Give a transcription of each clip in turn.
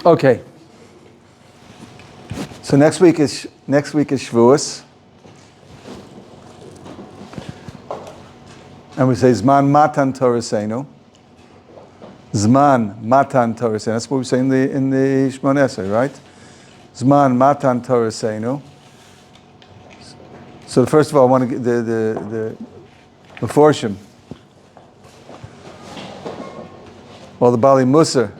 Okay. So next week is Shavuos, and we say Zman Matan Torasenu. Zman Matan Torasenu. That's what we say in the Shmoneh Esrei, right? Zman Matan Torasenu. So first of all, I want to get the Meforshim, or the Bali Musar,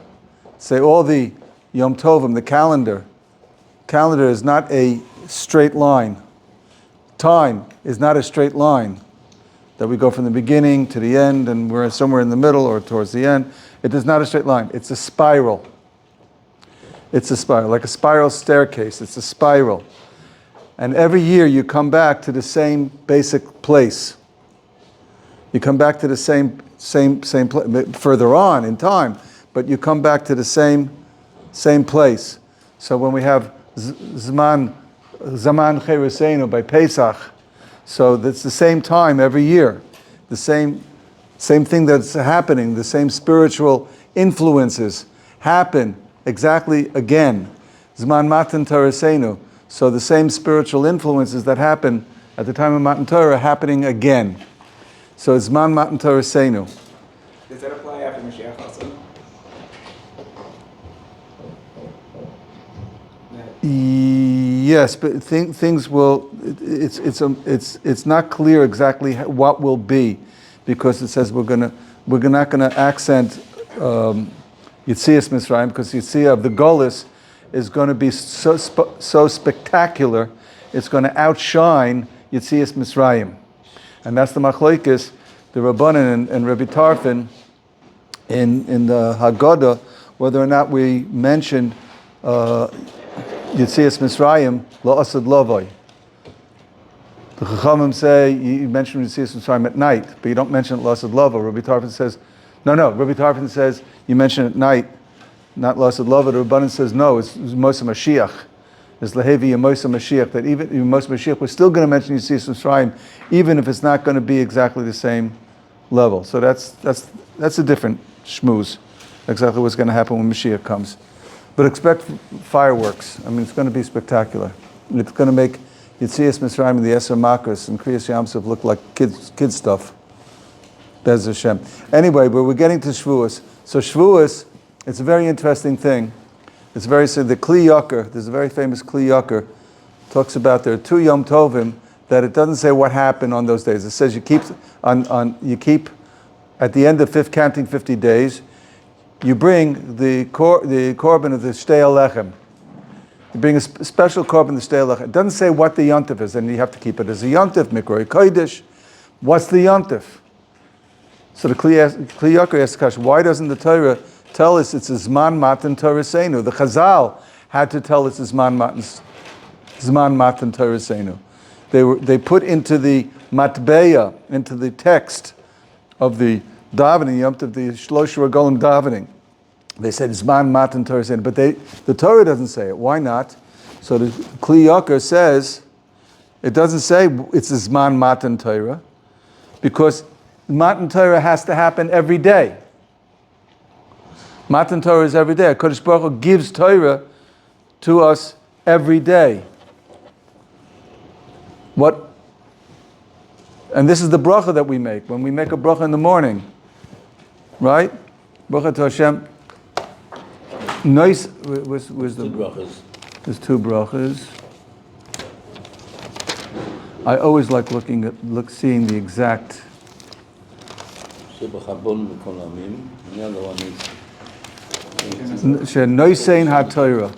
say all the Yom Tovim, the calendar is not a straight line. Time is not a straight line that we go from the beginning to the end and we're somewhere in the middle or towards the end. It is not a straight line. It's a spiral. It's a spiral, like a spiral staircase. It's a spiral. And every year you come back to the same basic place. You come back to the same place, further on in time, but you come back to the same place. So when we have Zaman Cheruseinu by Pesach, so that's the same time every year, the same thing that's happening, the same spiritual influences happen exactly again. Zman Matan Torasenu. So the same spiritual influences that happen at the time of Matan Torah are happening again. So it's Zman Matan Torasenu. Does that apply after Mashiach also? Yes, but things will. It's not clear exactly what will be, because it says we're not gonna accent Yitzias Mitzrayim, because Yitzia of the Golus is going to be so spectacular. It's going to outshine Yitzias Mitzrayim, and that's the Machlokes, the Rabbanan and Rabbi Tarfon in the Haggadah, whether or not we mentioned Yitzias Mitzrayim la'asad lavoi. The Chachamim say you mention Yitzias Mitzrayim at night, but you don't mention it la'asad lavoi. Rabbi Tarfon says no. Rabbi Tarfon says you mention it at night, not la'asad lavoi. The Rabbanan says no. It's Moshe Mashiach. It's Lehevi and Moshe Mashiach. That even Moshe Mashiach, we're still going to mention Yitzias Mitzrayim, even if it's not going to be exactly the same level. So that's a different shmooze. Exactly what's going to happen when Mashiach comes. But expect fireworks. I mean, it's going to be spectacular. It's going to make Yitzias Mitzrayim and the Eser Makos and Kriyas Yamsuf look like kid stuff. Bez Hashem. Anyway, but we're getting to Shavuos. So Shavuos, it's a very interesting thing. It's very, so the Kli Yakar, there's a very famous Kli Yakar, talks about there are two Yom Tovim that it doesn't say what happened on those days. It says you keep at the end of counting 50 days, you bring the korban of the Shtei Alechem. You bring a special korban of the Shtei Alechem. It doesn't say what the yontif is, and you have to keep it as a yontif, Mikroi Kodesh. What's the yontif? So the Kli Yakar asks the question, why doesn't the Torah tell us it's a Zman Matan Torasenu? The Chazal had to tell us it's Zman Matan Torasenu. They put into the matbeya, into the text of the davening, Yom Tov, the Shlosh Regalim davening. They said Zman Matan Torah, but the Torah doesn't say it. Why not? So the Kli Yakar says it doesn't say it's a Zman Matan Torah, because Matan Torah has to happen every day. Matan Torah is every day. HaKadosh Baruch Hu gives Torah to us every day. What? And this is the bracha that we make when we make a bracha in the morning. Right? Bracha to Hashem. Nice. Where's the brachas? There's two brachas. I always like seeing the exact. Noisein HaTorah.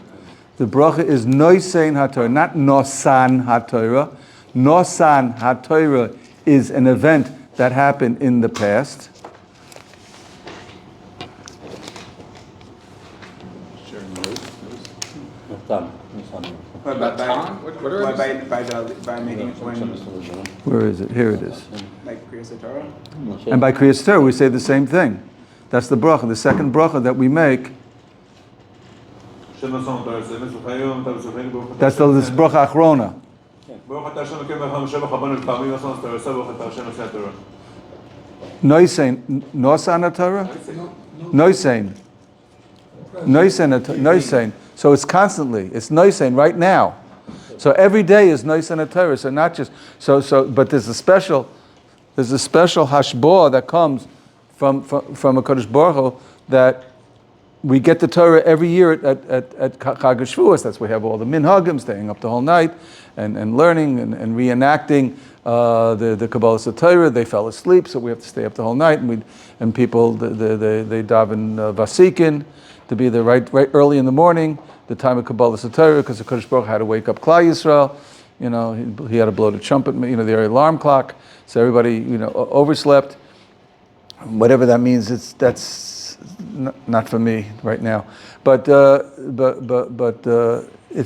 The bracha is Noisein HaTorah, not Nosan HaTorah. Nosan HaTorah is an event that happened in the past. Where is it? Here it is. Like Kriyas Torah? And by Kriyas Torah we say the same thing. That's the bracha, the second bracha that we make. That's this bracha achrona. Noisein, Nosan Torah? Noisein. Noisein. So it's constantly. It's Noisein right now. So every day is Noisein Torah. So not just but there's a special hashbah that comes from a Kodesh Baruch Hu that we get the Torah every year at Chag Shavuos. That's why we have all the minhagim, staying up the whole night and learning and reenacting the Kabbalah Torah. They fell asleep, so we have to stay up the whole night. And people they daven vasikin to be there right early in the morning, the time of Kabbalah Torah, because the Kodesh Baruch Hu had to wake up Klal Yisrael. You know, he had to blow the trumpet, the alarm clock. So everybody, overslept. Whatever that means, that's not for me right now. But it's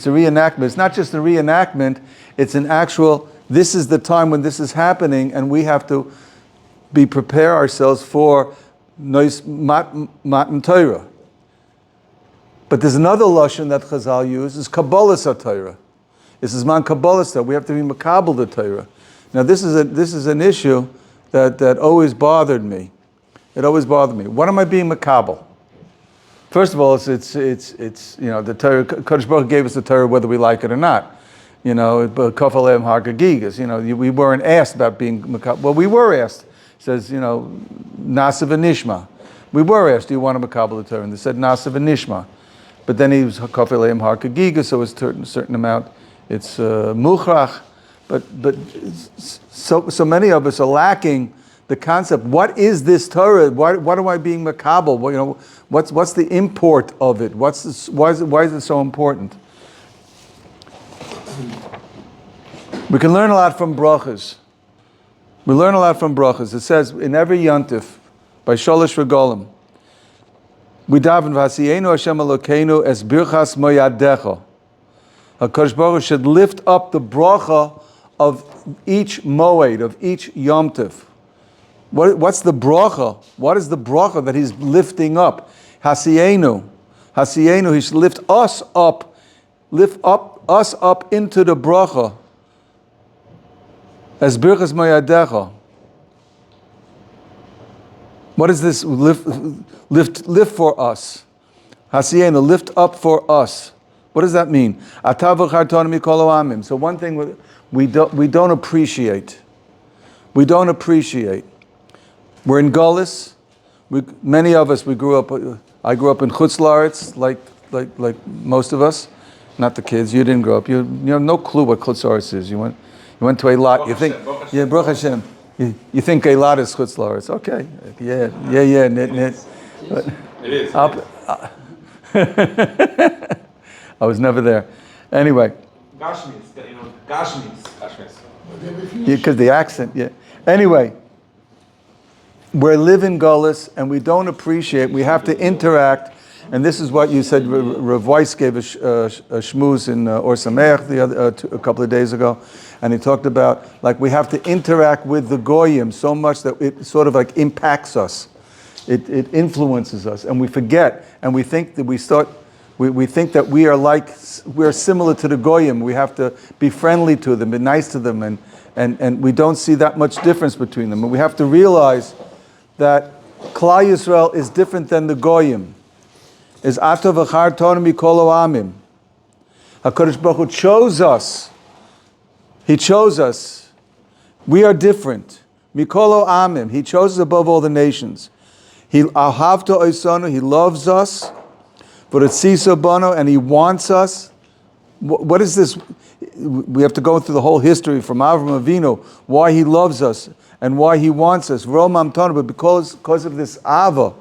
a reenactment. It's not just a reenactment. It's an actual. This is the time when this is happening, and we have to prepare ourselves for Matan Torah. But there's another lashon that Chazal uses, Kabbalah Torah. This is man Kabbalah. We have to be makabel the Torah. Now this is an issue that always bothered me. It always bothered me. What am I being makabel? First of all, it's the Torah. Kodesh Baruch Hu gave us the Torah whether we like it or not. Kofalem Hagagigas. We weren't asked about being makabel. Well, we were asked. It says, Nasa v'nishma. We were asked, do you want to makabel the Torah? And they said Nasa v'nishma. But then he was Kofalem Hagagigas, so it's a certain amount. It's muchrach. But so many of us are lacking the concept. What is this Torah? Why am I being makabel? What's the import of it? Why is it so important? We can learn a lot from brachas. We learn a lot from brachas. It says in every yontif by Sholosh Regalim, we daven v'hasiyenu Hashem Elokeinu es birchas moyadecha. HaKadosh Baruch Hu should lift up the bracha of each moed, of each yomtiv. What's the bracha? What is the bracha that he's lifting up? Hasiyenu. Hasiyenu, he should lift us up into the bracha. As birchas moyadecha. What is this lift for us? Hasiyenu, lift up for us. What does that mean? So one thing we don't appreciate. We don't appreciate. We're in Gullus. Many of us, I grew up in Chutz La'aretz, like most of us. Not the kids. You didn't grow up. You have no clue what Chutz La'aretz is. You went to Eilat. You think, yeah, Baruch Hashem. You think Eilat is Chutz La'aretz. Okay. Yeah. It is. I was never there. Anyway. Gashmis. Because the accent, yeah. Anyway, we're living Gullus and we don't appreciate, we have to interact, and this is what you said, Rav Weiss gave a shmooze in Or Sameach a couple of days ago, and he talked about, we have to interact with the Goyim so much that it sort of impacts us. It influences us, and we forget, and we think that we think that we're similar to the Goyim. We have to be friendly to them, be nice to them, and we don't see that much difference between them. And we have to realize that Klal Yisrael is different than the Goyim. Is Atov Achar Torah Mikol Amim. HaKadosh Baruch Hu chose us. He chose us. We are different. Mikol Amim. He chose us above all the nations. He Ahavto Oisanu. He loves us. But it's Sisabano, and he wants us. What is this? We have to go through the whole history from Avram Avinu, why he loves us and why he wants us. Romam Tana, but because of this Ava,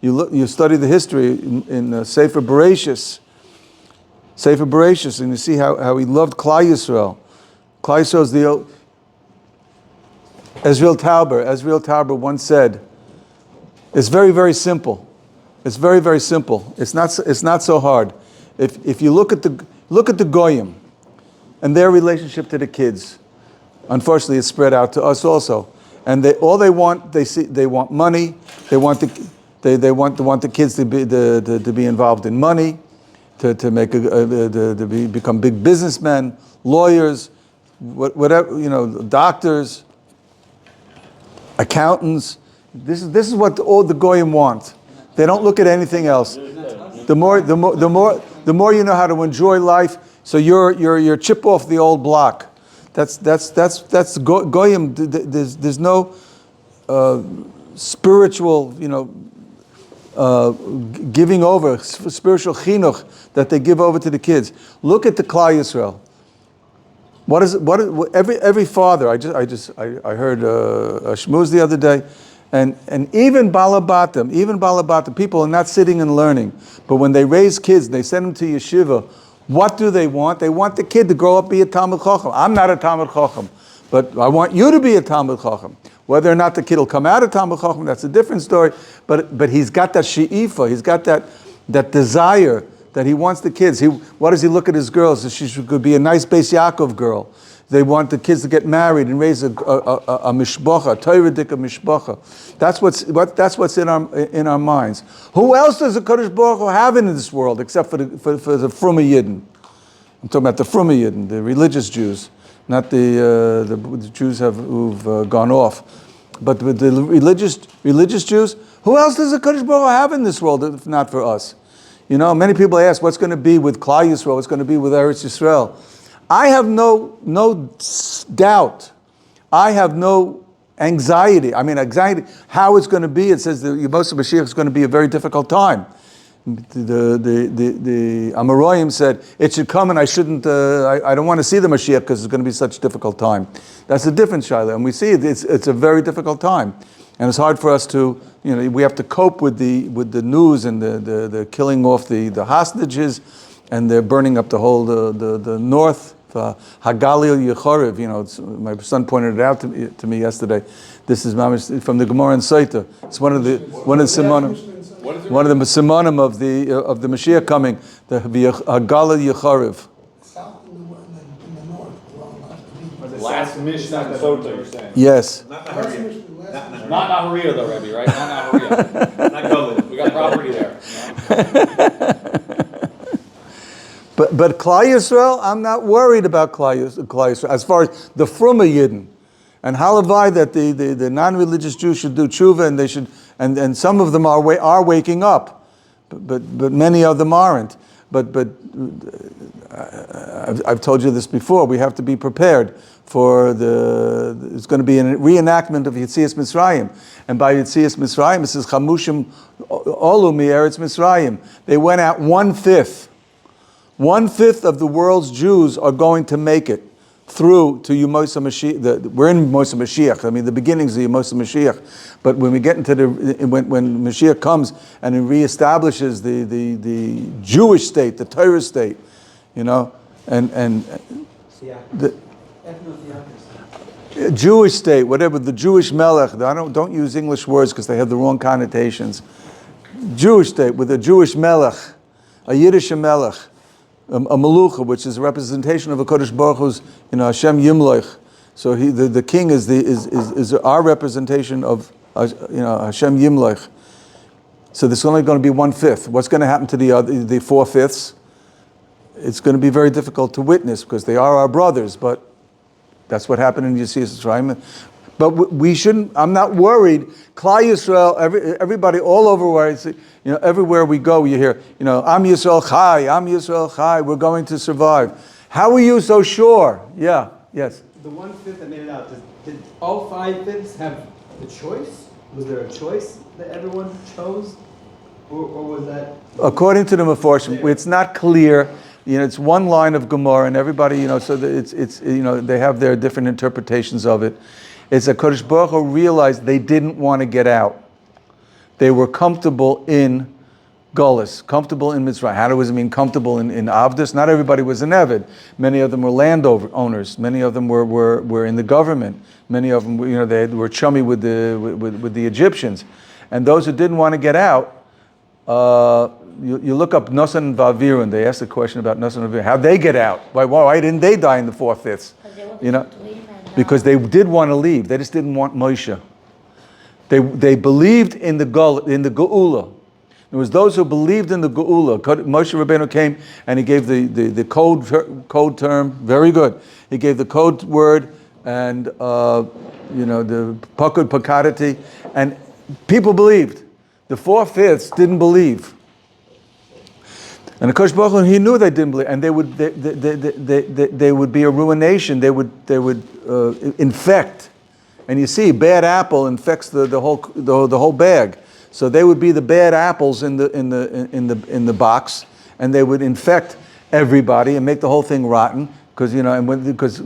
you study the history in Sefer Bereshis, and you see how he loved Klal Yisrael. Klal Yisrael is the Ezriel Tauber once said, it's very, very simple. It's very, very simple. It's not so hard. If you look at the Goyim and their relationship to the kids, unfortunately, it's spread out to us also. And they want money. They want They want the kids to be involved in money, to become big businessmen, lawyers, whatever, doctors, accountants. This is what all the goyim want. They don't look at anything else. The more you know how to enjoy life, so you're chip off the old block. That's goyim. There's no spiritual, giving over, spiritual chinuch that they give over to the kids. Look at the Klal Yisrael. Every father? I heard a shmooze the other day, and even balabatim, people are not sitting and learning, but when they raise kids, they send them to yeshiva. What do they want? They want the kid to grow up be a Talmid Chacham. I'm not a Talmid Chacham, but I want you to be a Talmid Chacham. Whether or not the kid will come out of Talmid Chacham, that's a different story. But he's got that she'ifa, he's got that desire that he wants the kids. What does he look at his girls? She could be a nice Beis Yaakov girl. They want the kids to get married and raise a mishpacha, a Torah-dik mishpacha. That's what's in our minds. Who else does the Kodesh Baruch Hu have in this world except for the Fruma Yidden? I'm talking about the Fruma Yidden, the religious Jews, not the Jews who've gone off, but with the religious Jews. Who else does the Kodesh Baruch Hu have in this world if not for us? Many people ask, what's going to be with Klal Yisrael? What's going to be with Eretz Yisrael? I have no doubt. I have no anxiety. Anxiety, how it's going to be. It says the Yemos Mashiach is going to be a very difficult time. The Amoraim said, it should come and I shouldn't, I don't want to see the Mashiach because it's going to be such a difficult time. That's a different Shaila. And we see it's a very difficult time. And it's hard for us to, we have to cope with the news and the killing off the hostages, and they're burning up the whole the north. Hagalil Yechorev, my son pointed it out to me yesterday. This is from the Gemara in Saita. It's one of the simonim of the Mashiach coming. The Hagalil Yechorev. Last Mishnah in Sota, you're saying? Yes. Not Naharia though, Rebbe, right? Not Naharia. Not Golan. We got property there. But Klal Yisrael, I'm not worried about Klal Yisrael. As far as the Fruma Yidden, and halavai that the non-religious Jews should do tshuva, and they should, and some of them are waking up, but many of them aren't. But I've told you this before. We have to be prepared for it's going to be a reenactment of Yetzias Mitzrayim, and by Yetzias Mitzrayim it says Chamushim Olu Eretz Mitzrayim. They went out 1/5. 1/5 of the world's Jews are going to make it through to Yemos Mashiach. We're in Yemos Mashiach. The beginnings of Yemos Mashiach. But when we get into when Mashiach comes and he reestablishes the Jewish state, the Torah state, and the Jewish state, whatever, the Jewish melech. Don't use English words because they have the wrong connotations. Jewish state with a Jewish melech, a Yiddish melech. A melucha, which is a representation of a Kodesh Baruch Hu's, Hashem Yimloich. So the king is our representation of, Hashem Yimloich. So there's only going to be 1/5. What's going to happen to the 4/5? It's going to be very difficult to witness because they are our brothers. But that's what happened in Yetzias Mitzrayim. But we shouldn't. I'm not worried. Klal Yisrael, everybody all over where it's, everywhere we go, you hear, Am Yisrael Chai, Am Yisrael Chai. We're going to survive. How are you so sure? Yeah. Yes. The 1/5 that made it out. Did all 5/5 have the choice? Was there a choice that everyone chose, or was that? According to the Meforshim, it's not clear. It's one line of Gemara, and everybody, so it's they have their different interpretations of it. It's that Kodesh Baruch Hu realized they didn't want to get out. They were comfortable in Gullus, comfortable in Mitzrayim. How does it mean comfortable in Avdus? Not everybody was an Eved. Many of them were landowners. Many of them were in the government. Many of them, they were chummy with the Egyptians. And those who didn't want to get out, you look up Nosson and Vavirun. They asked a question about Nosson and Vavirun. How'd they get out? Why didn't they die in the 4/5? Because they did want to leave. They just didn't want Moshe. They believed in the Geula. There was those who believed in the Geula. Moshe Rabbeinu came and he gave the code term. Very good. He gave the code word and the Pakud Pakadati, and people believed. The 4/5 didn't believe. And the Kosh Baruch Hu, he knew they didn't believe, and they would be a ruination. They would infect, and you see, bad apple infects the whole bag. So they would be the bad apples in the box, and they would infect everybody and make the whole thing rotten. Because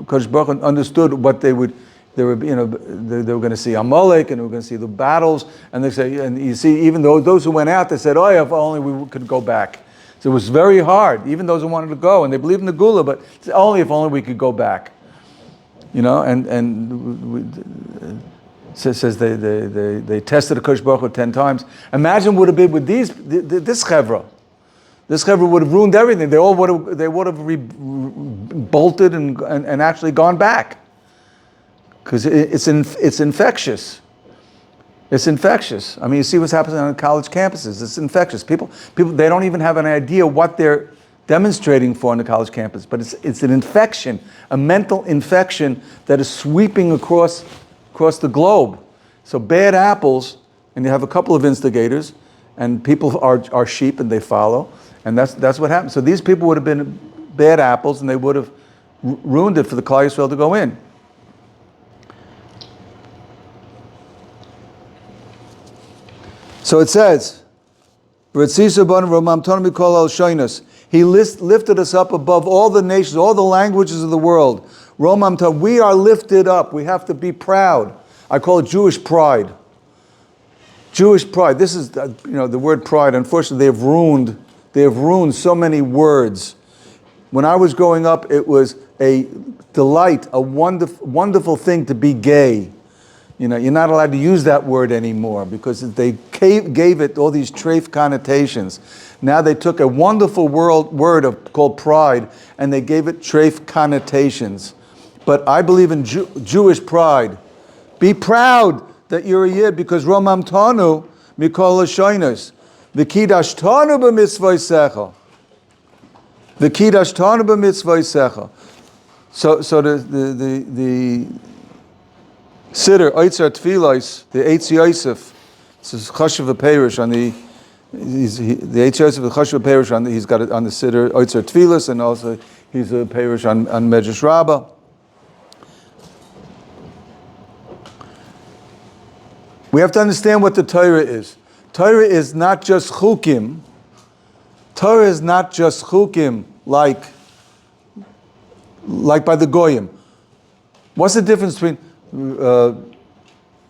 Kosh Baruch Hu understood what they were going to see Amalek, and they were going to see the battles, and they say, and you see, even those who went out, they said, "Oh, if only we could go back." So it was very hard. Even those who wanted to go, and they believed in the Gula, but if only we could go back. Says they tested the Kosh Baruch Hu 10 times. Imagine what it would have been with this chevra. This chevra would have ruined everything. They would have bolted and actually gone back. Because it's infectious. It's infectious. I mean, you see what's happening on college campuses. It's infectious. People, they don't even have an idea what they're demonstrating for on the college campus. But it's an infection, a mental infection that is sweeping across the globe. So bad apples, and you have a couple of instigators, and people are sheep and they follow, and that's what happens. So these people would have been bad apples, and they would have ruined it for the Klal Yisrael to go in. So it says, He lifted us up above all the nations, all the languages of the world. We are lifted up. We have to be proud. I call it Jewish pride. Jewish pride. This is the word pride. Unfortunately, they have ruined so many words. When I was growing up, it was a delight, a wonderful thing to be gay. You're not allowed to use that word anymore because they gave it all these treif connotations. Now they took a wonderful word called pride and they gave it treif connotations. But I believe in Jewish pride. Be proud that you're a Yid because Romam Tanu Mikol Hashonos. V'kidash Tanu b'mitzvaysecha. V'kidash Tanu b'mitzvaysecha. So the Siddur, Eitzar Tfilos, the Eitz Yosef, this is Chashuv Perish on the Eitz Yosef, the Chashuv Perish on he's got it on the Siddur, Eitzar Tfilos, and also he's a Perish on Medrash Rabbah. We have to understand what the Torah is. Torah is not just chukim. Torah is not just chukim like by the Goyim. What's the difference between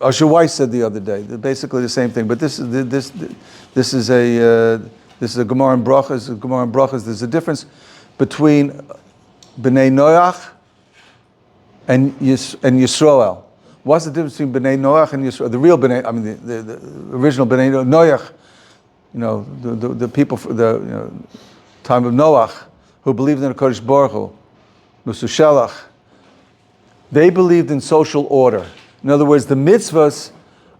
Asher Weiss said the other day, basically the same thing, but this is a Gemara in Brachas. There's a difference between Bnei Noach and Yisroel. What's the difference between Bnei Noach and Yisroel? The real Bnei, the original Bnei Noach, the people for the time of Noach who believed in the Kodesh Baruch Hu, Musu Shelach. They believed in social order. In other words, the mitzvahs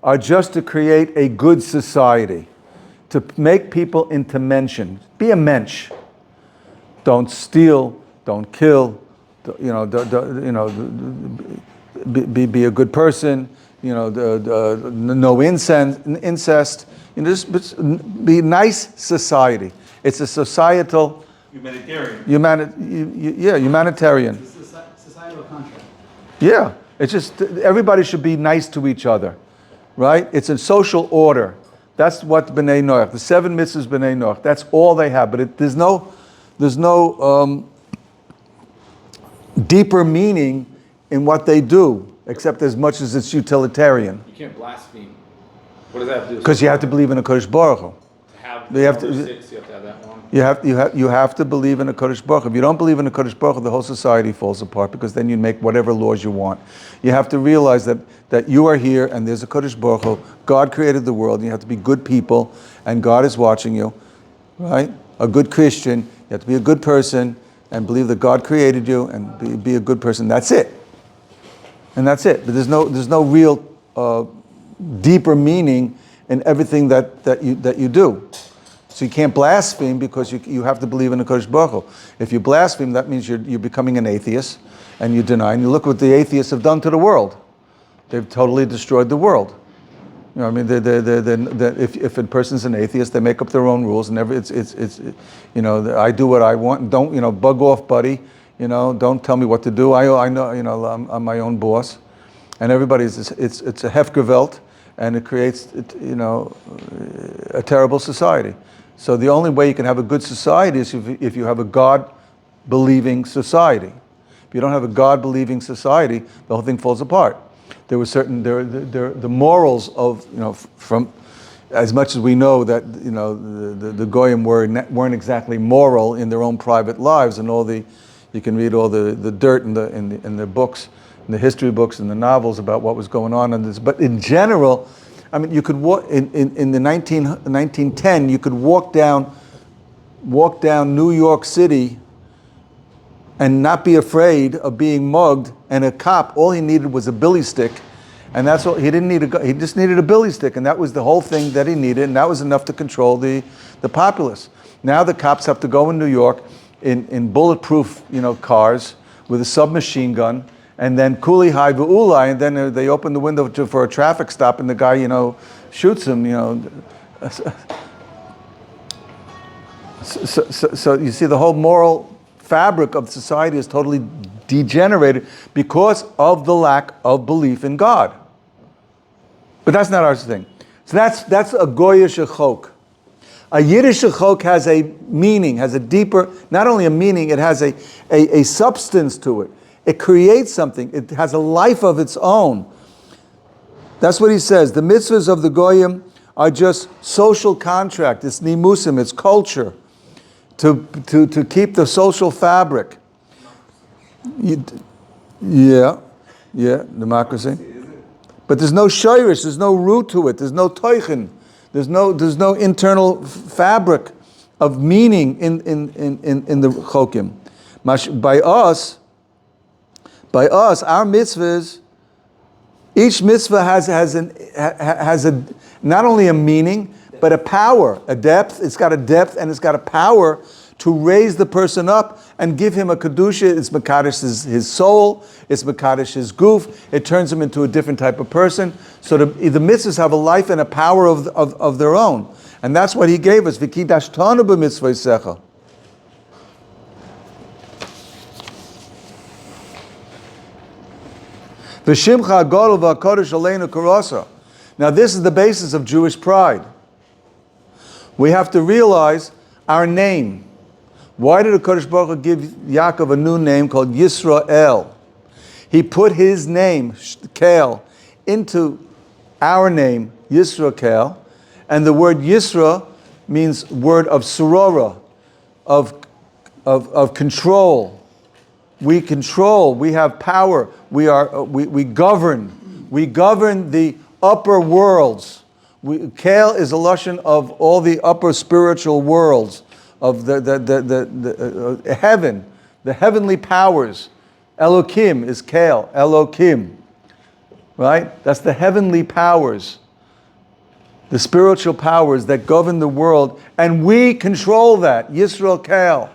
are just to create a good society, to make people into mention. Be a mensch. Don't steal. Don't kill. Be a good person. No incest. Just be a nice society. It's a societal. Humanitarian. It's a societal contract. Yeah, it's just everybody should be nice to each other, right? It's a social order. That's what Bnei Noach, the 7 mitzvahs Bnei Noach. That's all they have. But there's no deeper meaning in what they do, except as much as it's utilitarian. You can't blaspheme. What does that have to do? Because you have to believe in a Kodesh Baruch Hu. You have to have that one. You have to believe in a Kodesh Baruch Hu. If you don't believe in a Kodesh Baruch Hu, the whole society falls apart because then you make whatever laws you want. You have to realize that you are here and there's a Kodesh Baruch Hu. God created the world and you have to be good people and God is watching you, right? A good Christian, you have to be a good person and believe that God created you and be a good person. That's it. And that's it. But there's no real deeper meaning in everything that you do. So you can't blaspheme because you have to believe in the Kodesh Baruch Hu. If you blaspheme, that means you're becoming an atheist, and you deny. And you look what the atheists have done to the world. They've totally destroyed the world. You know, I mean, if a person's an atheist, they make up their own rules, and you know, I do what I want. Don't, you know, bug off, buddy. You know, don't tell me what to do. I know, you know, I'm my own boss, and everybody's it's a hefgewelt, and it creates, you know, a terrible society. So the only way you can have a good society is if you have a God-believing society. If you don't have a God-believing society, the whole thing falls apart. There were certain the morals of, you know, from as much as we know that, you know, the goyim weren't exactly moral in their own private lives, and all the, you can read all the dirt in the books, in the history books and the novels about what was going on in this. But in general, I mean, you could walk in the 1910. You could walk down New York City and not be afraid of being mugged. And a cop, all he needed was a billy stick, and that's all. He didn't need he just needed a billy stick, and that was the whole thing that he needed, and that was enough to control the populace. Now the cops have to go in New York in bulletproof, you know, cars with a submachine gun. And then kuli hai v'ulai, and then they open the window for a traffic stop, and the guy, you know, shoots him, you know. So you see, the whole moral fabric of society is totally degenerated because of the lack of belief in God. But that's not our thing. So that's a goyish chok. A Yiddish chok has a meaning, has a deeper, not only a meaning, it has a substance to it. It creates something. It has a life of its own. That's what he says. The mitzvahs of the goyim are just social contract. It's nimusim. It's culture to keep the social fabric. Yeah, democracy. But there's no shirish. There's no root to it. There's no toichen. There's no internal fabric of meaning in the chokim. By us, our mitzvahs, each mitzvah has not only a meaning, but a power, a depth. It's got a depth and it's got a power to raise the person up and give him a kedusha. It's mekadosh his soul. It's mekadosh his goof. It turns him into a different type of person. So the mitzvahs have a life and a power of their own, and that's what he gave us. V'kidashtanu b'mitzvaysecha. Now this is the basis of Jewish pride. We have to realize our name. Why did the Kodesh Baruch Hu give Yaakov a new name called Yisroel? He put his name, Kel, into our name, Yisroel, and the word Yisra means word of sorora, of control. We control, we have power, we govern the upper worlds. Kale is a lashon of all the upper spiritual worlds, of the heaven, the heavenly powers. Elokim is Kale, Elokim, right? That's the heavenly powers, the spiritual powers that govern the world, and we control that, Yisrael Kale.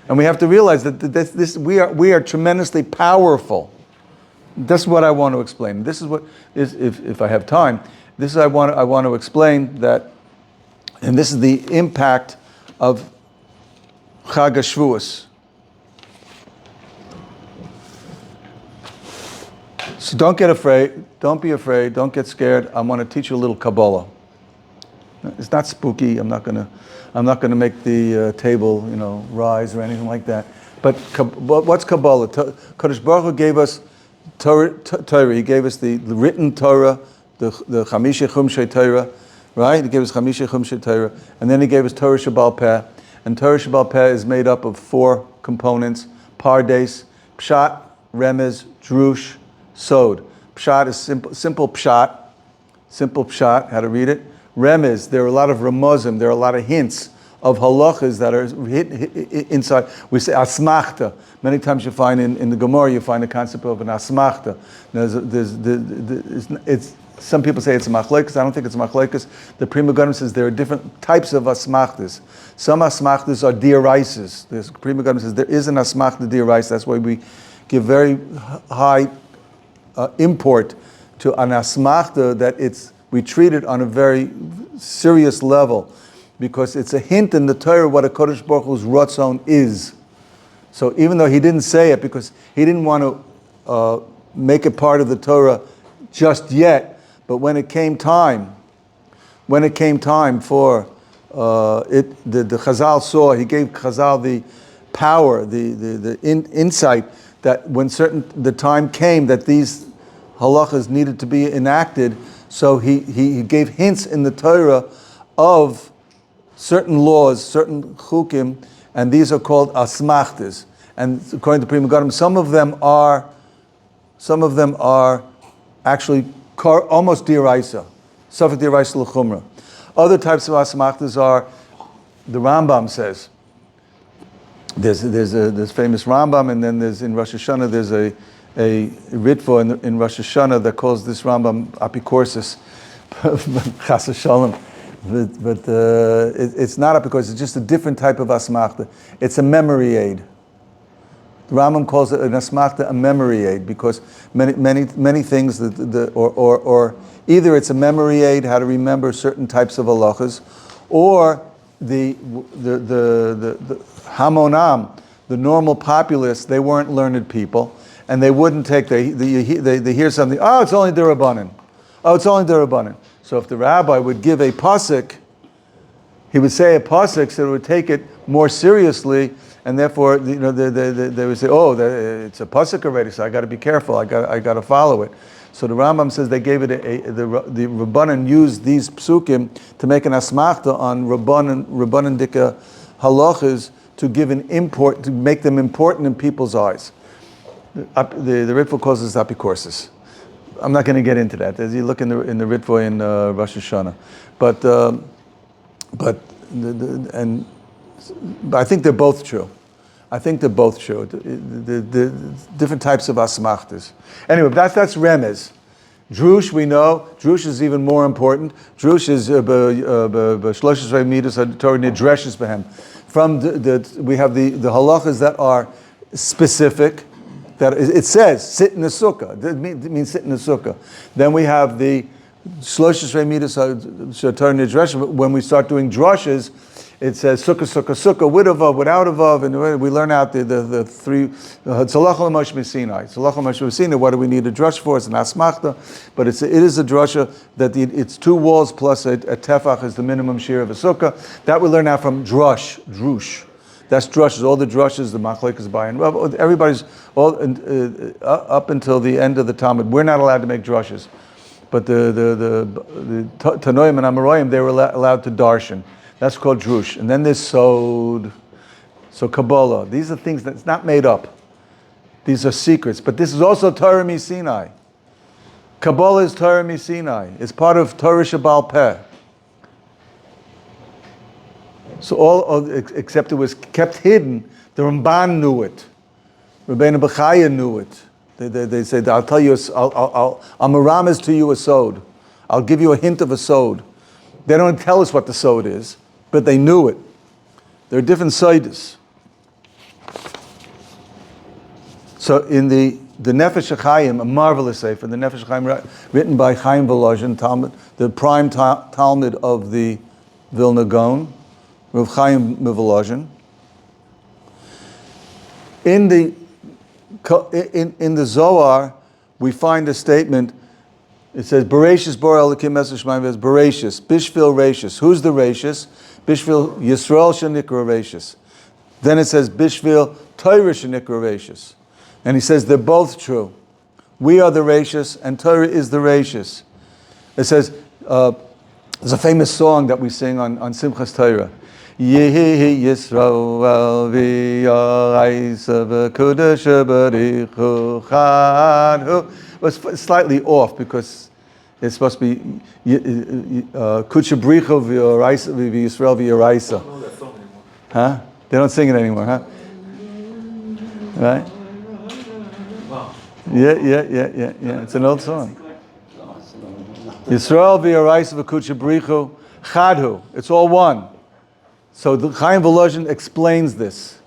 And we have to realize that we are tremendously powerful. That's what I want to explain. This is what is, if I have time, this is I want to explain that, and this is the impact of Chag Shavuos. So don't get afraid. Don't be afraid. Don't get scared. I want to teach you a little Kabbalah. It's not spooky. I'm not going to make the table, you know, rise or anything like that. But what's Kabbalah? Kodesh Baruch Hu gave us Torah. He gave us the written Torah, the Chamisha Chumshei Torah, right? He gave us Chamisha Chumshei Torah, and then he gave us Torah Shebal Peh. And Torah Shebal Peh is made up of 4 components: Pardes, Pshat, Remez, Drush, Sod. Pshat is simple Pshat. Simple Pshat. How to read it? Remez, there are a lot of ramazim, there are a lot of hints of halachas that are hit inside. We say asmachta. Many times you find in the Gemara, you find the concept of an asmachta. some people say it's a machlokes. I don't think it's a machlokes. The Pri Megadim says there are different types of asmachtas. Some asmachtas are diaraises. The Pri Megadim says there is an asmachta diarais. That's why we give very high import to an asmachta, that we treat it on a very serious level, because it's a hint in the Torah what a Kodesh Baruch Hu's ratzon is. So even though he didn't say it, because he didn't want to make it part of the Torah just yet, but when it came time for it, the Chazal saw, he gave Chazal the power, the insight that when the time came that these halachas needed to be enacted, so he gave hints in the Torah of certain laws, certain chukim, and these are called asmachtas. And according to Pri Megadim, some of them are actually almost diraisa, safek diraisa l'chumra. Other types of asmachtas are, the Rambam says, there's famous Rambam, and then there's in Rosh Hashanah there's a ritva in Rosh Hashanah that calls this Rambam apikorsis, chas v'shalom. But it's not apikorsis, it's just a different type of asmachta. It's a memory aid. The Rambam calls it an asmachta, a memory aid, because many things or either it's a memory aid, how to remember certain types of halachas, or the hamonam, the normal populace, they weren't learned people, and they wouldn't take, they hear something, oh, it's only derabanan. Oh, it's only derabanan. So if the rabbi would give a pasuk, he would say a pasuk, so it would take it more seriously, and therefore, they would say, oh, it's a pasuk already, so I got to be careful, I got to follow it. So the Rambam says they gave it the Rabbanan used these psukim to make an asmachta on Rabbanan dika halachas, to give an import, to make them important in people's eyes. The Ritva calls this apikorsis. I'm not going to get into that. As you look in the Ritva in Rosh Hashanah, but I think they're both true. The different types of asmachtas. Anyway, that's remez. Drush, we know. Drush is even more important. Drush is b'shloshes midas Torah nidreshes b'hem. From we have the halachas that are specific. That it says sit in the sukkah. It means sit in the sukkah. Then we have the shloshes midas Torah nidreshes. When we start doing drushes, it says sukkah, sukkah, sukkah, with a vav, without a vav, and we learn out the three. Tzalach l'Moshe Sinai. Tzalach l'Moshe Sinai. What do we need a drush for? It's an asmachta, but it is a drusha that it's 2 walls plus a tefach is the minimum shear of a sukkah. That we learn out from drush. That's drushes. All the drushes, the machlekes by and Rav, everybody's all up until the end of the Talmud. We're not allowed to make drushes, but the Tanoim and Amoraim, they were allowed to darshan. That's called drush. And then there's sod, so Kabbalah. These are things that's not made up. These are secrets. But this is also Torah Sinai. Kabbalah is Torah Sinai. It's part of Torah Shabbal Peh. So all, except it was kept hidden. The Ramban knew it. Rabbeinu Bechaya knew it. They said, I'll tell you, I'll merames to you a sod. I'll give you a hint of a sod. They don't tell us what the sod is, but they knew it. There are different sodas. So in the Nefesh HaChaim, a marvelous sefer, the Nefesh HaChaim written by Chaim Volozhin, the prime Talmud of the Vilna Gaon, Rav Chaim Volozhin. In the Zohar, we find a statement. It says, Bereshis bor Elokim Eser Shemaim, Bereshis, Bishvil Rashis. Who's the Rashis? Bishvil Yisroel Shenikra Rashis. Then it says, Bishvil Torah Shenikra Rashis. And he says, they're both true. We are the Rashis, and Torah is the Rashis. It says, there's a famous song that we sing on Simchas Torah. Yehi Yisroel v'yaraisa v'kodesh b'richu chadhu. It's slightly off because it's supposed to be Kuchabricho v'Yisrael v'Yaraisa. Huh? They don't sing it anymore, huh? Right? Yeah. It's an old song. Yisroel v'Yaraisa v'Kuchabrichu Chadhu. It's all one. So the Chaim Volozhin explains this.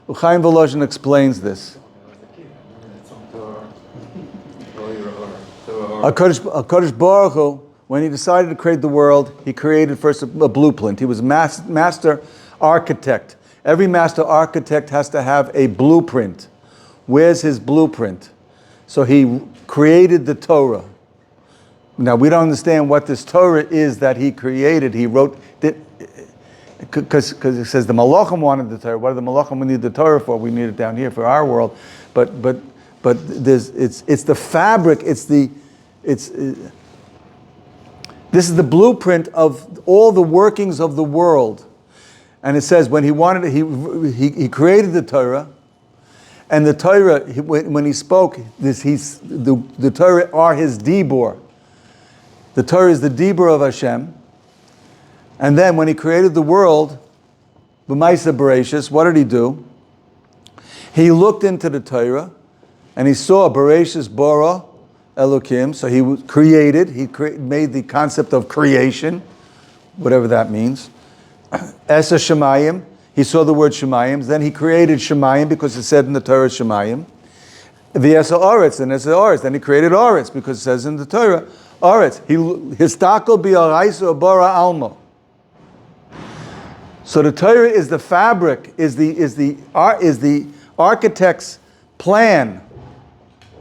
Chaim Volozhin explains this. HaKadosh Baruch Hu, when he decided to create the world, he created first a blueprint. He was master architect. Every master architect has to have a blueprint. Where's his blueprint? So he created the Torah. Now we don't understand what this Torah is that he created. He wrote it because it says the Malachim wanted the Torah. What do the Malachim need the Torah for? We need it down here for our world. But it's the fabric. This is the blueprint of all the workings of the world. And it says when he wanted it, he created the Torah, and the Torah when he spoke the Torah are his dibur. The Torah is the dibur of Hashem. And then when he created the world, b'maisa bereshis, what did he do? He looked into the Torah, and he saw bereshis bara Elokim. So he created. He made the concept of creation, whatever that means. Esa Shemayim. He saw the word Shemayim. Then he created Shemayim because it said in the Torah Shemayim. V'esa Oretz, and Esa Oretz. Then he created Oretz because it says in the Torah Oretz. Histakel bi'araisa bara alma. So the Torah is the fabric, is the architect's plan,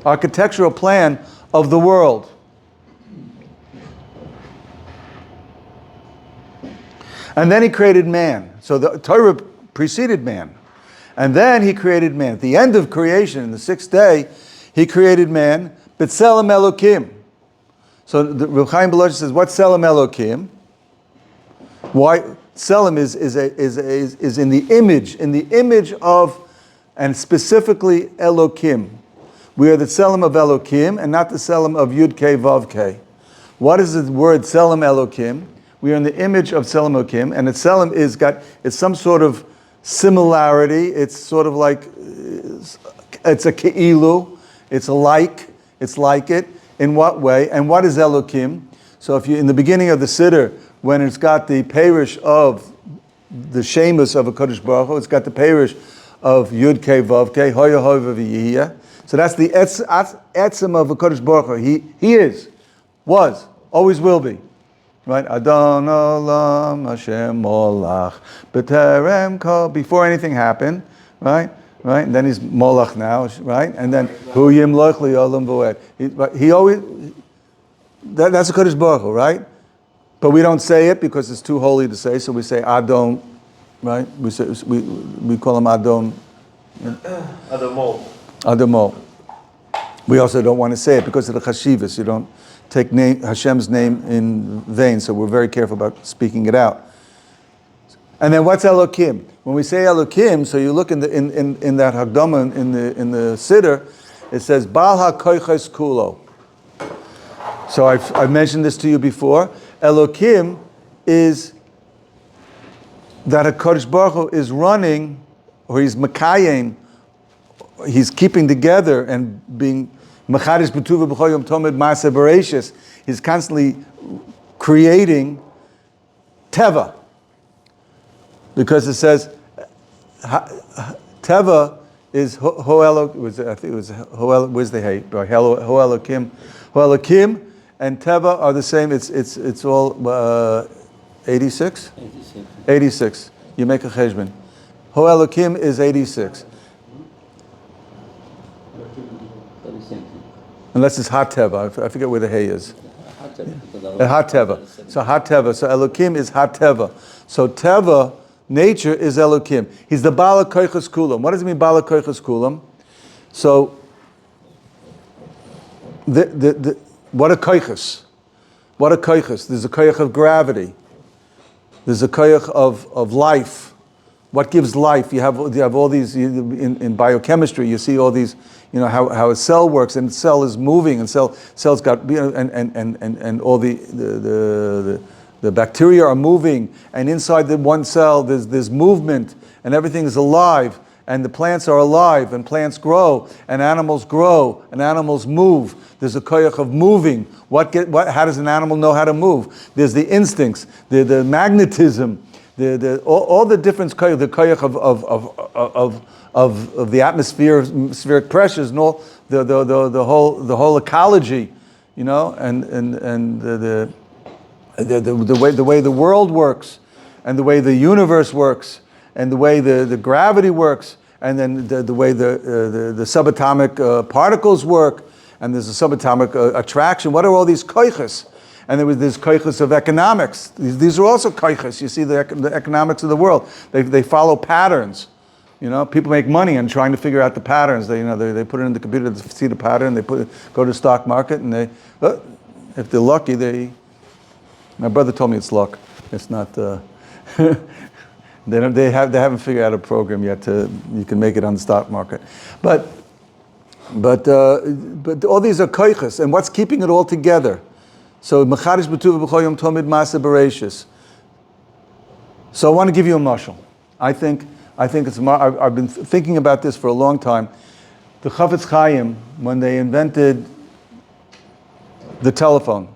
architectural plan of the world. And then he created man. So the Torah preceded man. And then he created man. At the end of creation, in the sixth day, he created man, B'Tselem Elokim. So the Reb Chaim Volozhin says, what's Tselem Elokim? Why? Tselem is in the image of, and specifically Elokim. We are the Tselem of Elokim and not the Tselem of Yud Kei Vav Kei. What is the word Tselem Elokim? We are in the image of Tselem Elokim, and the Tselem it's some sort of similarity. It's sort of like, it's a Ke'ilu, it's like it. In what way? And what is Elokim? So if you, in the beginning of the Siddur, when it's got the parish of the Shemus of a Kodesh Baruch Hu, it's got the parish of Yud Kei Vav Kei, Hoya Hoya V'Yihya. So that's the etzem of a Kodesh Baruch Hu. He is, was, always will be. Right? Adon Olam Hashem Molach B'Terem Kol. Before anything happened, right? Right? And then he's Molach now, right? And then Hu Yimloch Li'olam V'Oed. He always, that's a Kodesh Baruch Hu, right? But we don't say it because it's too holy to say, so we say Adon, right? We call him Adon. Adamo. We also don't want to say it because of the chashivas. You don't take Hashem's name in vain, so we're very careful about speaking it out. And then what's Elokim? When we say Elokim, so you look in that Hagdama in the Siddur, it says Baal HaKoiches Kulo. So I've mentioned this to you before. Elokim is that HaKadosh Baruch Hu is running, or he's Mekayim, he's keeping together and being Mechadish B'Tuva B'Chol Yom Tomed Maaseh Bereshis. He's constantly creating Teva. Because it says Teva is Ho'elo, I think it was Ho'elo, where's the Hey? Ho'elokim. Ho'elokim and Teva are the same. It's all 86? 86. You make a cheshbon. Ho'elokim is 86. Unless it's Hot Teva. I forget where the Hey is. Hot Teva. So Hot Teva. So Elokim is Hot Teva. So Teva, nature, is Elokim. He's the Bala Koiches Kulam. What does it mean, Bala Koiches Kulam? So, what a Koiches? What a Koiches? There's a Koich of gravity. There's a Koich of life. What gives life? You have all these, in biochemistry, you see all these, how a cell works, and the cell is moving, and cells got, and all the bacteria are moving, and inside the one cell there's movement, and everything is alive, and the plants are alive, and plants grow, and animals move. There's a koyach of moving. How does an animal know how to move? There's the instincts, the magnetism, all the different koyach, the koyach of the atmospheric pressures, and all the whole ecology, you know, and the way the world works, and the way the universe works, and the way the gravity works, and then the way the subatomic particles work, and there's a subatomic attraction. What are all these koiches? And there's koiches of economics. These are also koiches. You see the economics of the world. They follow patterns. You know, people make money on trying to figure out the patterns. They put it in the computer to see the pattern. Go to the stock market, and if they're lucky, my brother told me it's luck. It's not. They haven't figured out a program yet you can make it on the stock market, but all these are koiches, and what's keeping it all together? So mechadish b'tuva b'chol yom tomid ma'aseh bereishis. So I want to give you a mashal. I think I've been thinking about this for a long time. The Chafetz Chaim, when they invented the telephone,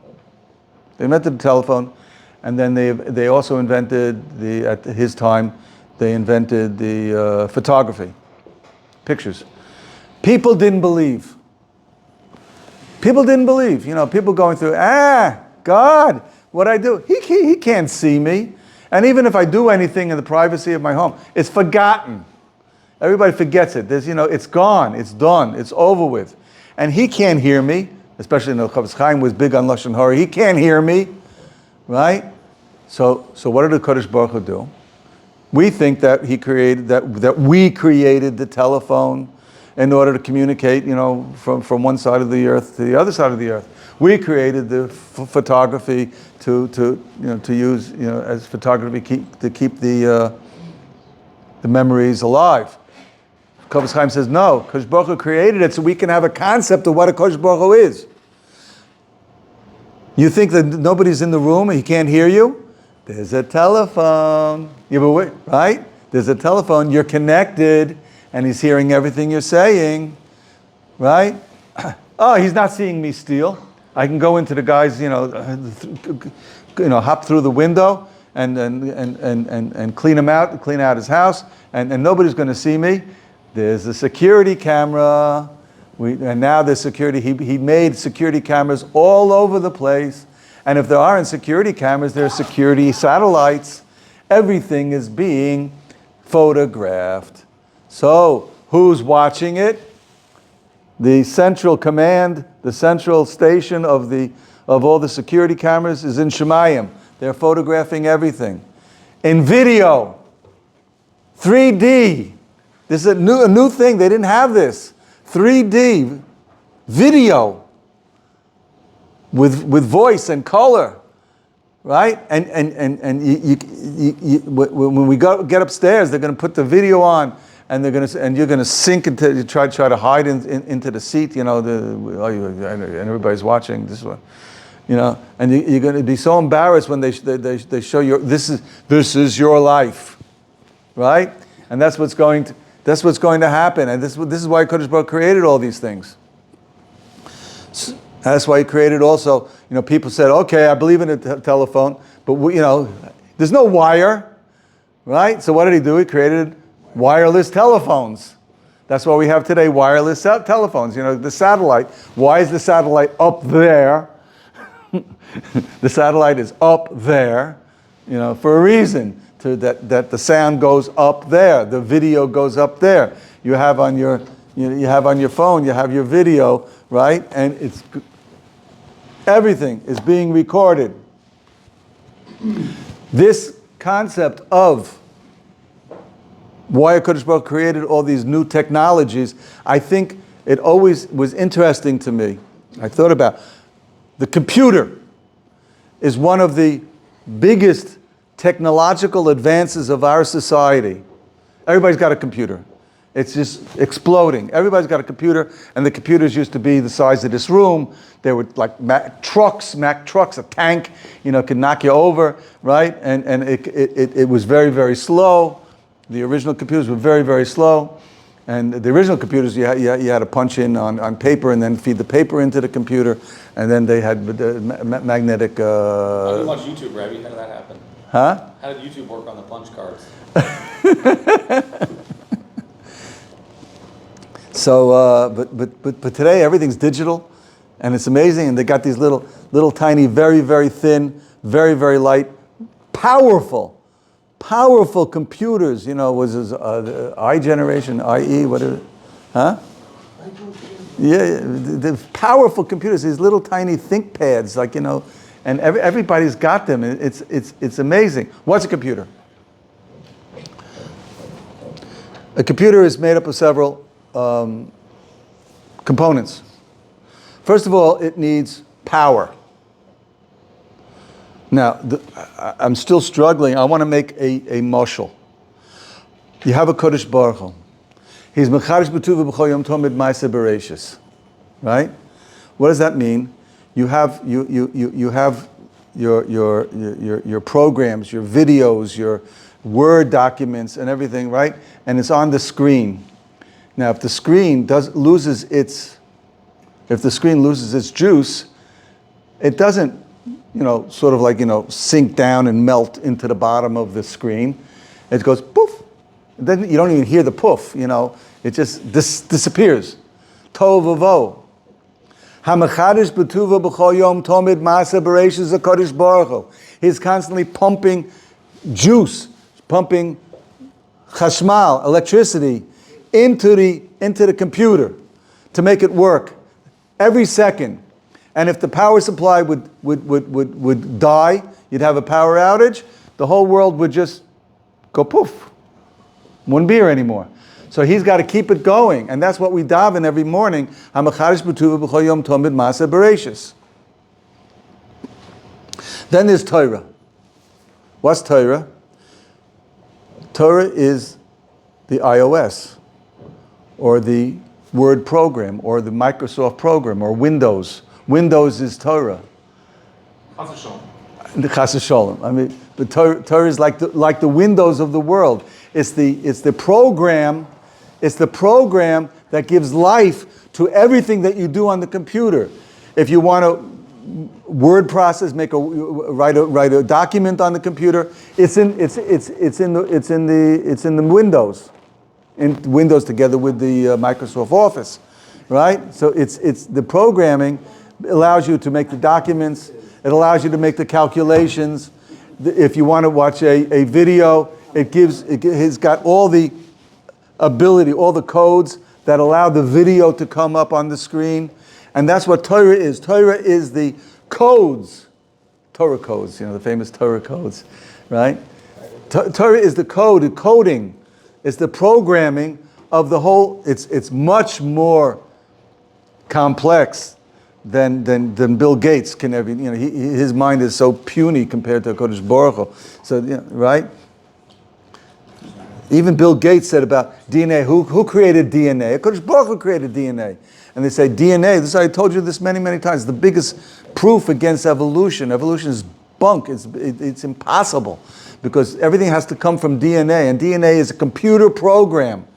and then they also invented at his time, they invented the photography, pictures. People didn't believe. You know, people going through, God, what I do? He can't see me. And even if I do anything in the privacy of my home, it's forgotten. Everybody forgets it. It's gone, it's done, it's over with. And he can't hear me, especially the Chafetz Chaim was big on Lashon Hara. He can't hear me, right? So what did the Kodesh Baruch Hu do? We think that he created that we created the telephone in order to communicate, you know, from one side of the earth to the other side of the earth. We created the photography to use, you know, as photography to keep the memories alive. Chafetz Chaim says no. Kodesh Baruch Hu created it so we can have a concept of what a Kodesh Baruch Hu is. You think that nobody's in the room and he can't hear you? There's a telephone. Right? There's a telephone. You're connected, and he's hearing everything you're saying. Right? Oh, he's not seeing me steal. I can go into the guy's, hop through the window and clean out his house, and nobody's going to see me. There's a security camera. And now there's security. He made security cameras all over the place. And if there aren't security cameras, there are security satellites. Everything is being photographed. So who's watching it? The central command, the central station of all the security cameras is in Shemayim. They're photographing everything. In video, 3D. This is a new thing. They didn't have this. 3D video with voice and color, right? And when we get upstairs, they're going to put the video on, and you're going to sink into try to hide into the seat, you know. And everybody's watching this one, you know, and you're going to be so embarrassed when they show you this is your life, right? And that's what's going to happen, and this is why Kodesh Baruch Hu created all these things. That's why he created also, you know, people said, okay, I believe in a telephone, but there's no wire, right? So what did he do? He created wireless telephones. That's why we have today wireless telephones, you know, the satellite. Why is the satellite up there? The satellite is up there, you know, for a reason. That the sound goes up there, the video goes up there. You have on your phone, you have your video, right? And everything is being recorded. This concept of why HaKadosh Baruch Hu created all these new technologies, I think it always was interesting to me. I thought about the computer is one of the biggest technological advances of our society. Everybody's got a computer. It's just exploding. Everybody's got a computer, and the computers used to be the size of this room. They were like Mack trucks, a tank, you know, could knock you over, right? And it was very, very slow. The original computers were very, very slow. And the original computers, you had to punch in on paper and then feed the paper into the computer. And then they had the magnetic... How do you watch YouTube, Rabbi? How did that happen? Huh? How did YouTube work on the punch cards? So, but today everything's digital, and it's amazing. And they got these little tiny, very, very thin, very, very light, powerful computers. You know, was this I generation, IE, whatever, huh? Yeah, the powerful computers. These little tiny ThinkPads, like, you know, and everybody's got them. It's amazing. What's a computer? A computer is made up of several components. First of all, it needs power. Now, I'm still struggling. I want to make a mashal. You have a Kodesh Baruch Hu. He's Mecharish B'tuva B'chol Yom Tov Mid Ma'aseh Bereishis. Right? What does that mean? You have your programs, your videos, your Word documents and everything, right? And it's on the screen. Now, if the screen loses its juice, it doesn't, sort of like, sink down and melt into the bottom of the screen. It goes poof. Then you don't even hear the poof, It just disappears. Tohu vavohu. Hamachadish b'tuva b'chol yom tomid ma'aseh bereishis HaKadosh Baruch Hu. He's constantly pumping juice, pumping chashmal, electricity, into the computer to make it work every second. And if the power supply would die, you'd have a power outage, the whole world would just go poof. Wouldn't be here anymore. So he's got to keep it going. And that's what we daven every morning. HaMacharish b'tuva b'chol yom tov mid ma'aseh bereishis. Then there's Torah. What's Torah? Torah is the iOS, or the Word program, or the Microsoft program, or Windows. Windows is Torah. Chas V'sholom. I mean, but Torah is like the Windows of the world. It's the program. It's the program that gives life to everything that you do on the computer. If you want to word process, write a document on the computer, it's in the Windows. In Windows together with the Microsoft Office, right? So it's the programming allows you to make the documents. It allows you to make the calculations. If you want to watch a video, it's got all the ability, all the codes that allow the video to come up on the screen. And that's what Torah is. Torah is the codes. Torah codes, the famous Torah codes, right? Torah is the code, the coding. It's the programming of the whole. It's much more complex than Bill Gates can ever. His mind is so puny compared to Kodesh Baruch Hu. So right. Even Bill Gates said about DNA. Who created DNA? Kodesh Baruch Hu created DNA. And they say DNA. I told you this many, many times. The biggest proof against evolution. Evolution is bunk. It's impossible. Because everything has to come from DNA, and DNA is a computer program.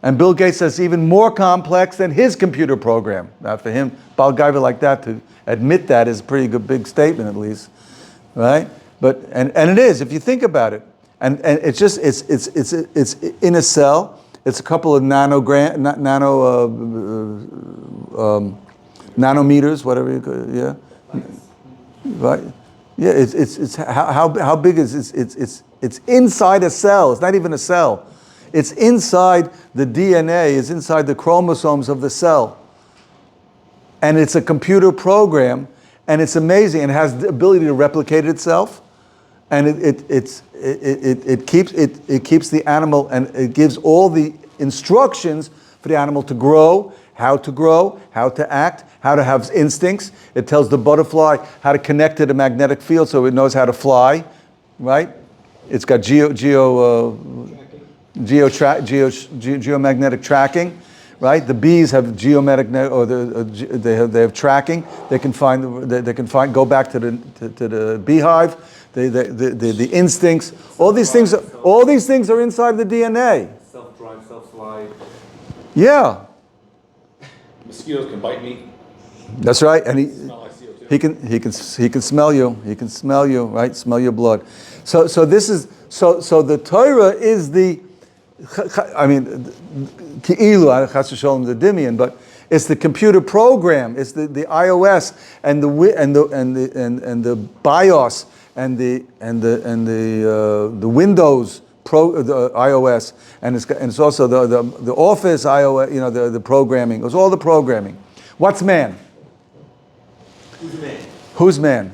And Bill Gates says even more complex than his computer program. Now for him, Baal Gaiva like that, to admit that is a pretty good big statement at least, right? But and it is, if you think about it, and it's just it's in a cell. It's a couple of nanometers, whatever you call it, yeah, right. Yeah, it's how big is it? It's inside a cell. It's not even a cell. It's inside the DNA. It's inside the chromosomes of the cell. And it's a computer program, and it's amazing. And it has the ability to replicate itself, and it keeps the animal, and it gives all the instructions for the animal to grow, how to act, how to have instincts. It tells the butterfly how to connect to the magnetic field so it knows how to fly, right? It's got geomagnetic tracking, right? The bees have they have tracking. They can go back to the beehive. the instincts. All these things are inside the DNA. Self-drive, self-slide. Yeah, Mosquitoes can bite me. that's right. And Smell like CO2. he can smell you. He can smell you, right? Smell your blood. So the Torah is the, I mean, ki'ilu, chas v'sholom the dimion, but it's the computer program. It's the iOS and the BIOS and the Windows the iOS, and it's also the Office iOS. The programming. It's all the programming. What's man? Who's man? Who's man?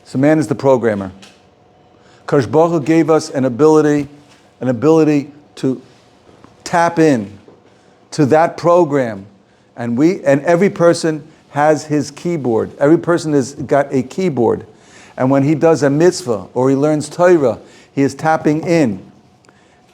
So man is the programmer. Kadosh Baruch Hu gave us an ability to tap in to that program, and every person has his keyboard. Every person has got a keyboard, and when he does a mitzvah or he learns Torah, he is tapping in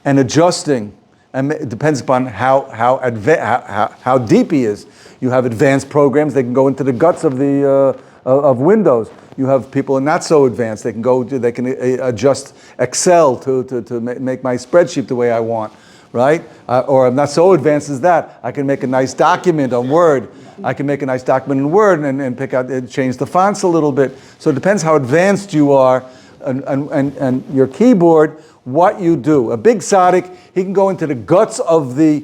and adjusting, and it depends upon how deep he is. You have advanced programs; they can go into the guts of the of Windows. You have people not so advanced; they can adjust Excel to make my spreadsheet the way I want, right? Or I'm not so advanced as that. I can make a nice document on Word. I can make a nice document in Word and pick out, change the fonts a little bit. So it depends how advanced you are, and your keyboard, what you do. A big tzaddik, he can go into the guts of the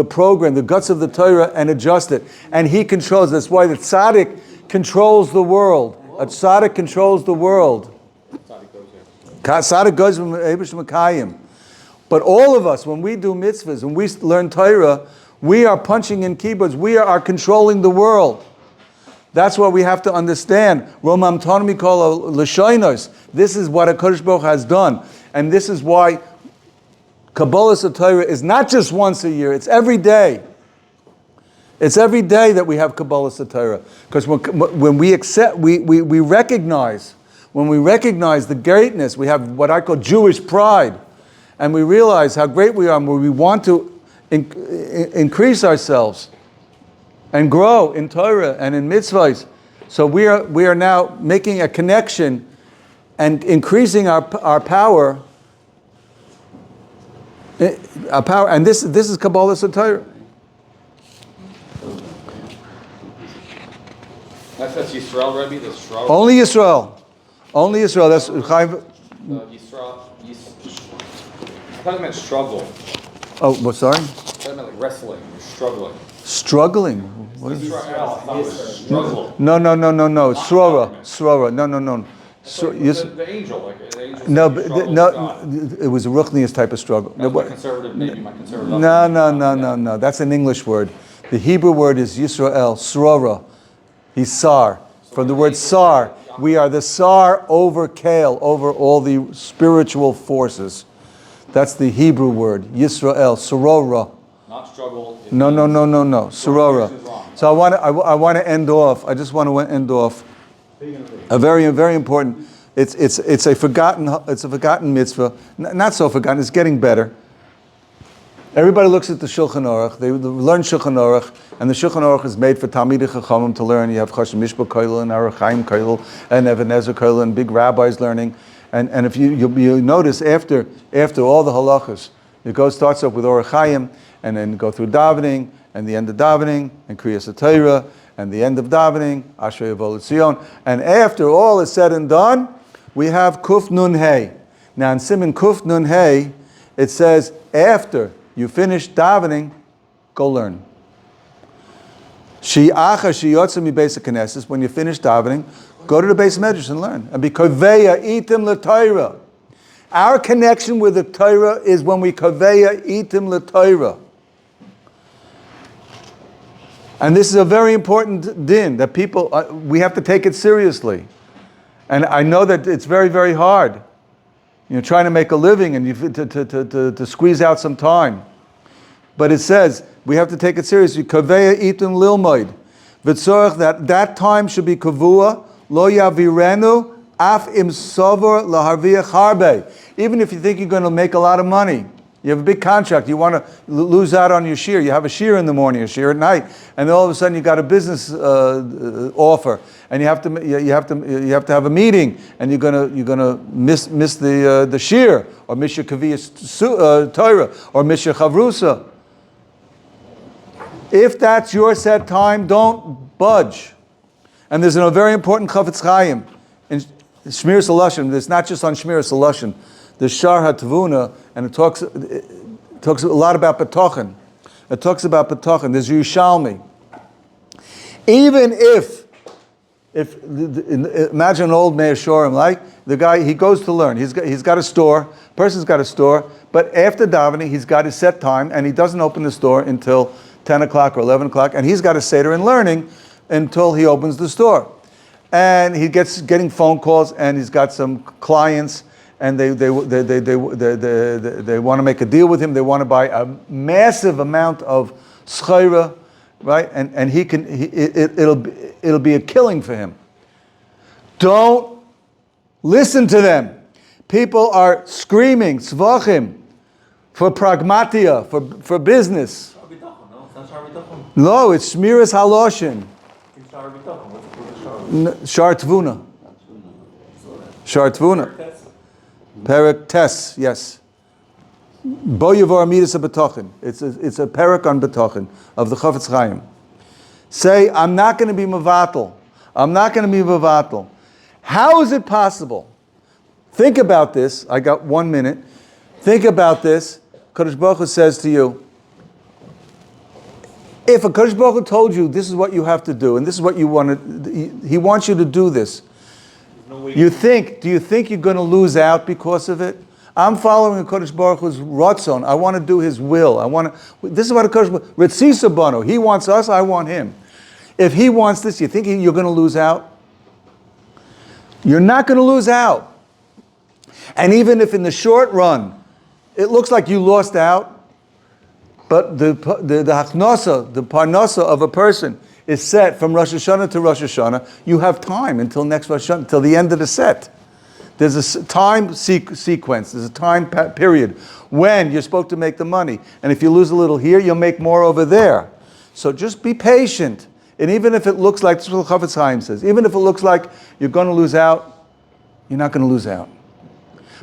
program, the guts of the Torah, and adjust it. And he controls. That's why the tzaddik controls the world. A tzaddik controls the world. Tzaddik goes from Eibush Makayim. But all of us, when we do mitzvahs, when we learn Torah, we are punching in keyboards. We are controlling the world. That's what we have to understand. Romam Tanmi Kol L'Shonos. This is what HaKadosh Baruch Hu has done. And this is why Kabbalah Torah is not just once a year, it's every day. It's every day that we have Kabbalah Torah. Because when we accept, we recognize, when we recognize the greatness, we have what I call Jewish pride. And we realize how great we are and where we want to increase ourselves and grow in Torah and in mitzvahs. So we are now making a connection and increasing our power. And this is Kabbalah Torah. That's Yisroel, Rebbe. That's Shroud. Only Yisroel. Only Yisroel. That's Chaim. Yisroel. Talking about struggle. Oh, what? Sorry. Talking about like wrestling. You're struggling. Struggling. What is it? Struggle. No. Srora. No. The angel, like an angel. No, struggles no. God. It was a ruchnius type of struggle. That's my conservative, maybe my conservative. No. That's an English word. The Hebrew word is Yisroel. Srora. He's Sar. From the word Sar, we are the Sar over Kale, over all the spiritual forces. That's the Hebrew word, Yisroel, Sorora. Not struggle. No. Sorora. So I want to end off. I just want to end off a very, very important. It's a forgotten mitzvah. Not so forgotten. It's getting better. Everybody looks at the Shulchan Aruch. They learn Shulchan Aruch, and the Shulchan Aruch is made for Talmidei Chachamim to learn. You have Chashem Mishpah Koil and Aruch Chaim Koil and Even Ezer Koil and big rabbis learning. And if you notice after all the halachas, starts off with Orach Chaim, and then go through davening, and the end of davening, and Kriyas Torah, and the end of davening, Ashrei Yavol Tzion. And after all is said and done, we have Kuf Nun Hey. Now in Siman Kuf Nun Hey, it says after you finish davening, go learn. When you finish davening, go to the base medrash and learn. And be kaveya itim l'Torah. Our connection with the Torah is when we kaveya itim l'Torah. And this is a very important din that people, we have to take it seriously. And I know that it's very, very hard. Trying to make a living and to squeeze out some time. But it says, we have to take it seriously. Kaveya itim lilmoid. V'tzorach, that time should be kavua. Lo yavirenu af im sover laharviach harbe. Even if you think you're going to make a lot of money, You have a big contract. You want to lose out on your shir. You have a shir in the morning, a shir at night, and then all of a sudden you got a business offer, and you have to have a meeting, and you're gonna miss the shir, or miss your kaviyas Torah, or miss your chavrusa. If that's your set time, don't budge. And there's a very important Chafetz Chaim in Shmiras HaLashon. It's not just on Shmiras HaLashon. There's Shar HaTavuna, and it talks a lot about B'tochen. It talks about B'tochen. There's Yerushalmi. Even if imagine an old Meir Shorim, like the guy, he goes to learn. He's got a store. Person's got a store, but after davening, he's got his set time, and he doesn't open the store until 10 o'clock or 11 o'clock, and he's got a seder in learning until he opens the store. And he getting phone calls, and he's got some clients, and they want to make a deal with him. They want to buy a massive amount of schayra, right? And it'll be a killing for him. Don't listen to them. People are screaming svachim for pragmatia, for business. No, it's Shmiras HaLashon. Shar Tvuna. Shar Tvuna. Perek Tes, yes. Bo Yavor Midas HaBetochin. It's a perek on Betochen of the Chafetz Chaim. Say, I'm not going to be Mavatal. I'm not going to be Mavatal. How is it possible? Think about this. I got 1 minute. Think about this. Kadosh Baruch Hu says to you, if a Kadosh Baruch Hu told you this is what you have to do, and this is what you want to, he wants you to do this, do you think you're going to lose out because of it? I'm following Kadosh Baruch Hu's ratzon. I want to do His will. This is what a Kadosh Baruch Hu, Ritzisa Bano. He wants us, I want Him. If He wants this, you think you're going to lose out? You're not going to lose out. And even if in the short run, it looks like you lost out, but the hachnasa, the parnasa of a person is set from Rosh Hashanah to Rosh Hashanah. You have time until next Rosh Hashanah, until the end of the set. There's a time sequence, there's a time period when you're supposed to make the money. And if you lose a little here, you'll make more over there. So just be patient. And even if it looks like, this is what Chafetz Chaim says, even if it looks like you're going to lose out, you're not going to lose out.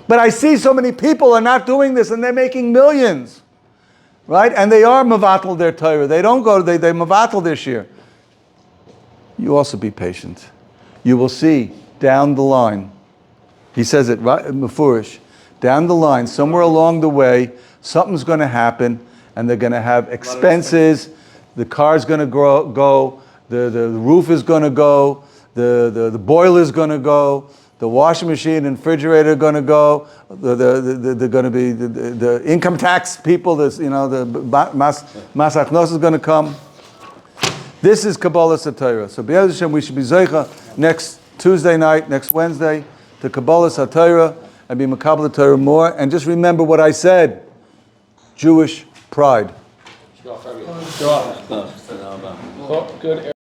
But I see so many people are not doing this and they're making millions. Right? And they are mavatal their Torah. They don't go, they mavatal this year. You also be patient. You will see down the line, he says it right, Mefurish, down the line, somewhere along the way, something's going to happen, and they're going to have expenses, the car's going to go, the roof is going to go, the boiler's going to go, the washing machine and refrigerator are going to go. They're going to be the income tax people. The mas hachnos is going to come. This is Kabbalah Satira. So B'ez Hashem, we should be zeicha next Tuesday night, next Wednesday, to Kabbalah Satira and be Makabbalah Torah more. And just remember what I said: Jewish pride. Good.